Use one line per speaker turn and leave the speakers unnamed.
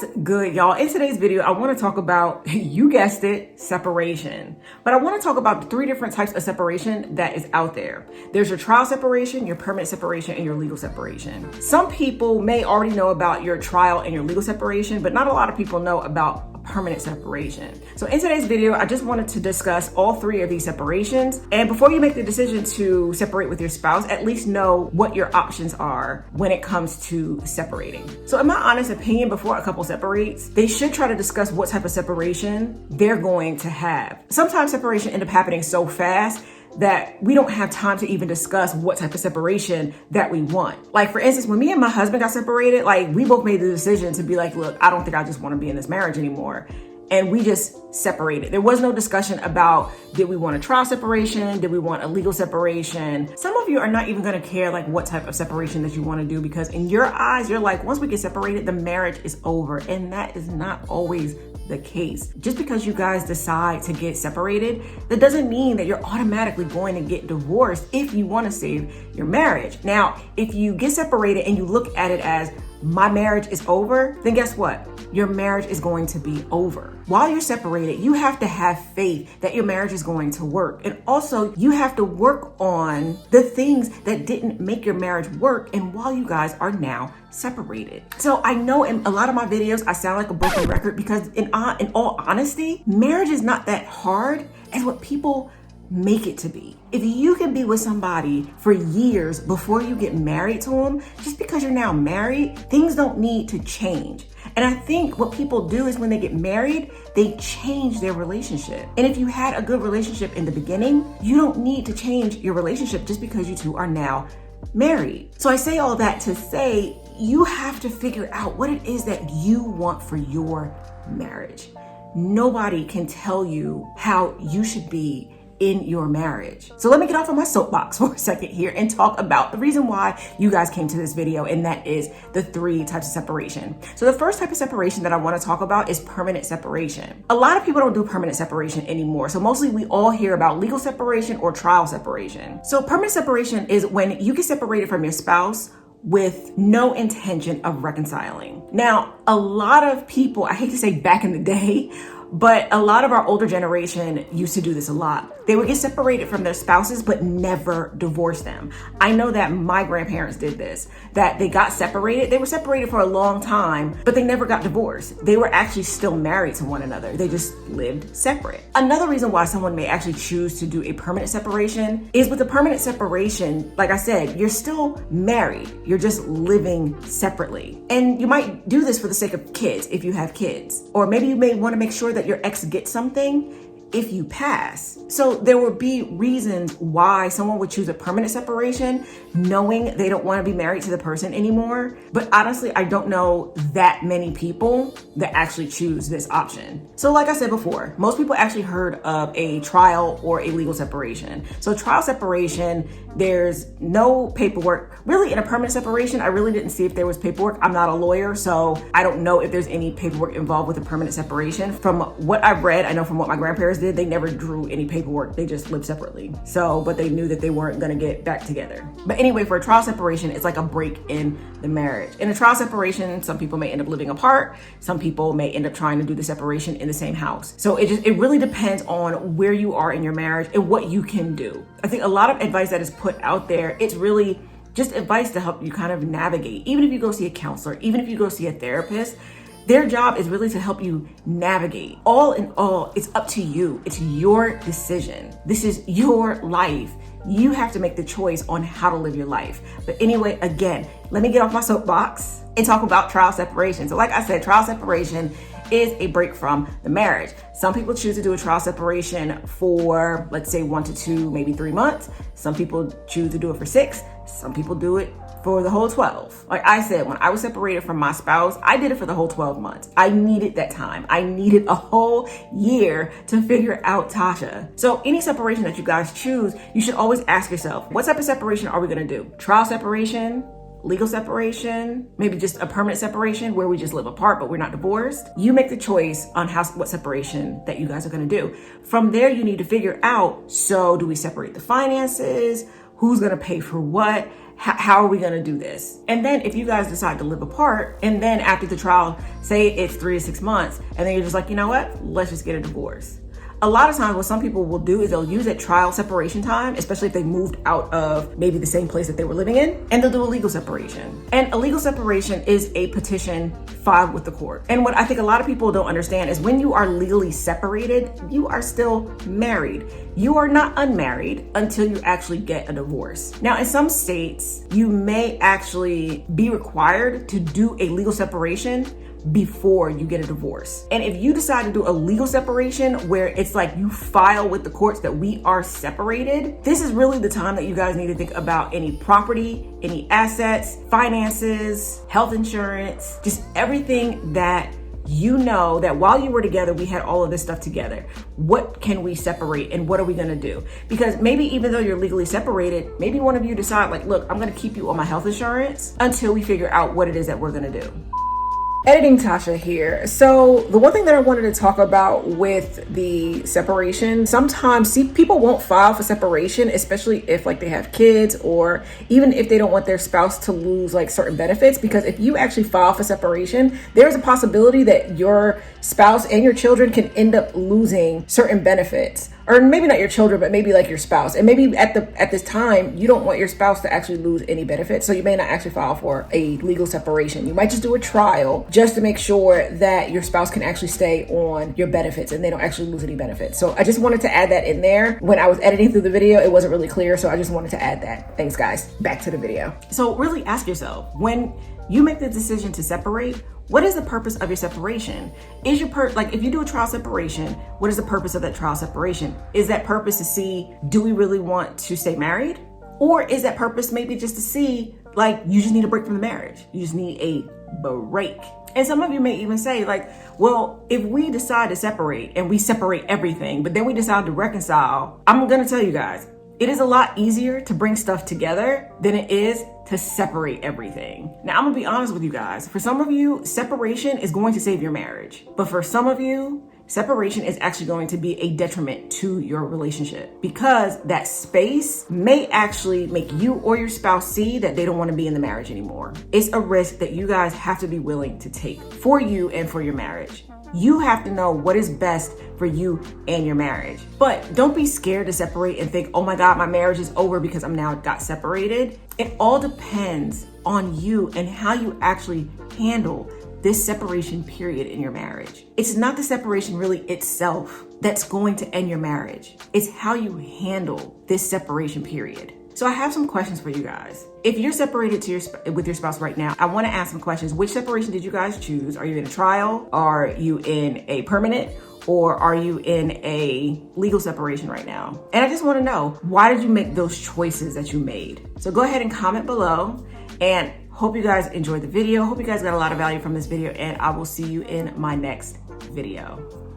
What's good, y'all? In today's video, I want to talk about, you guessed it, separation. But I want to talk about 3 different types of separation that is out there. There's your trial separation, your permanent separation, and your legal separation. Some people may already know about your trial and your legal separation, but not a lot of people know about permanent separation. So in today's video, I just wanted to discuss all 3 of these separations. And before you make the decision to separate with your spouse, at least know what your options are when it comes to separating. So in my honest opinion, before a couple separates, they should try to discuss what type of separation they're going to have. Sometimes separation ends up happening so fast that we don't have time to even discuss what type of separation that we want. Like for instance, when me and my husband got separated, we both made the decision to be like, look, I don't think I just want to be in this marriage anymore. And we just separated. There was no discussion about, did we want a trial separation? Did we want a legal separation? Some of you are not even gonna care what type of separation that you wanna do, because in your eyes, you're like, once we get separated, the marriage is over. And that is not always the case. Just because you guys decide to get separated, that doesn't mean that you're automatically going to get divorced if you wanna save your marriage. Now, if you get separated and you look at it as, my marriage is over, then guess what? Your marriage is going to be over. While you're separated, you have to have faith that your marriage is going to work. And also, you have to work on the things that didn't make your marriage work, and while you guys are now separated. So I know in a lot of my videos, I sound like a broken record, because in all honesty, marriage is not that hard as what people make it to be. If you can be with somebody for years before you get married to them, just because you're now married, things don't need to change. And I think what people do is when they get married, they change their relationship. And if you had a good relationship in the beginning, you don't need to change your relationship just because you two are now married. So I say all that to say, you have to figure out what it is that you want for your marriage. Nobody can tell you how you should be in your marriage. So let me get off of my soapbox for a second here and talk about the reason why you guys came to this video, and that is the 3 types of separation. So the first type of separation that I want to talk about is permanent separation. A lot of people don't do permanent separation anymore. So mostly we all hear about legal separation or trial separation. So permanent separation is when you get separated from your spouse with no intention of reconciling. Now, a lot of people, I hate to say back in the day, but a lot of our older generation used to do this a lot. They would get separated from their spouses, but never divorce them. I know that my grandparents did this, that they got separated. They were separated for a long time, but they never got divorced. They were actually still married to one another. They just lived separate. Another reason why someone may actually choose to do a permanent separation is with a permanent separation, like I said, you're still married. You're just living separately. And you might do this for the sake of kids if you have kids. Or maybe you may want to make sure that your ex gets something if you pass. So there would be reasons why someone would choose a permanent separation, knowing they don't want to be married to the person anymore. But honestly, I don't know that many people that actually choose this option. So like I said before, most people actually heard of a trial or a legal separation. So trial separation, there's no paperwork. Really, in a permanent separation, I really didn't see if there was paperwork. I'm not a lawyer, so I don't know if there's any paperwork involved with a permanent separation. From what I've read, I know from what my grandparents did, they never drew any paperwork. They just lived separately. But they knew that they weren't gonna get back together. But anyway, for a trial separation, it's like a break in the marriage. In a trial separation, some people may end up living apart. Some people may end up trying to do the separation in the same house. So it really depends on where you are in your marriage and what you can do. I think a lot of advice that is put out there, it's really just advice to help you kind of navigate. Even if you go see a counselor, even if you go see a therapist, their job is really to help you navigate. All in all, it's up to you. It's your decision. This is your life. You have to make the choice on how to live your life. But anyway, again, let me get off my soapbox and talk about trial separation. So like I said, trial separation is a break from the marriage. Some people choose to do a trial separation for, let's say, 1 to 2, maybe 3 months. Some people choose to do it for 6. Some people do it for the whole 12. Like I said, when I was separated from my spouse, I did it for the whole 12 months. I needed that time. I needed a whole year to figure out Tasha. So any separation that you guys choose, you should always ask yourself, what type of separation are we gonna do? Trial separation, legal separation, maybe just a permanent separation where we just live apart but we're not divorced. You make the choice on what separation that you guys are gonna do. From there, you need to figure out, so do we separate the finances? Who's gonna pay for what? How are we going to do this? And then if you guys decide to live apart, and then after the trial, say it's 3 to 6 months, and then you're just like, you know what? Let's just get a divorce. A lot of times what some people will do is they'll use that trial separation time, especially if they moved out of maybe the same place that they were living in, and they'll do a legal separation. And a legal separation is a petition filed with the court. And what I think a lot of people don't understand is when you are legally separated, you are still married. You are not unmarried until you actually get a divorce. Now, in some states, you may actually be required to do a legal separation before you get a divorce. And if you decide to do a legal separation where it's like you file with the courts that we are separated, this is really the time that you guys need to think about any property, any assets, finances, health insurance, just everything that you know that while you were together, we had all of this stuff together. What can we separate and what are we going to do? Because maybe even though you're legally separated, maybe one of you decide like, look, I'm going to keep you on my health insurance until we figure out what it is that we're going to do. Editing Tasha here. So the one thing that I wanted to talk about with the separation, sometimes people won't file for separation, especially if like they have kids or even if they don't want their spouse to lose like certain benefits, because if you actually file for separation, there's a possibility that your spouse and your children can end up losing certain benefits. Or maybe not your children, but maybe like your spouse. And maybe at this time, you don't want your spouse to actually lose any benefits. So you may not actually file for a legal separation. You might just do a trial just to make sure that your spouse can actually stay on your benefits and they don't actually lose any benefits. So I just wanted to add that in there. When I was editing through the video, it wasn't really clear. So I just wanted to add that. Thanks, guys. Back to the video. So really ask yourself, when you make the decision to separate, what is the purpose of your separation? Is your like if you do a trial separation, what is the purpose of that trial separation? Is that purpose to see, do we really want to stay married? Or is that purpose maybe just to see, like, you just need a break from the marriage? You just need a break. And some of you may even say like, well, if we decide to separate and we separate everything, but then we decide to reconcile, I'm going to tell you guys, it is a lot easier to bring stuff together than it is to separate everything. Now, I'm gonna be honest with you guys. For some of you, separation is going to save your marriage. But for some of you, separation is actually going to be a detriment to your relationship because that space may actually make you or your spouse see that they don't want to be in the marriage anymore. It's a risk that you guys have to be willing to take for you and for your marriage. You have to know what is best for you and your marriage. But don't be scared to separate and think, oh my God, my marriage is over because I'm now got separated. It all depends on you and how you actually handle this separation period in your marriage. It's not the separation really itself that's going to end your marriage. It's how you handle this separation period. So I have some questions for you guys. If you're separated with your spouse right now, I want to ask some questions. Which separation did you guys choose? Are you in a trial? Are you in a permanent? Or are you in a legal separation right now? And I just want to know, why did you make those choices that you made? So go ahead and comment below, and hope you guys enjoyed the video. Hope you guys got a lot of value from this video, and I will see you in my next video.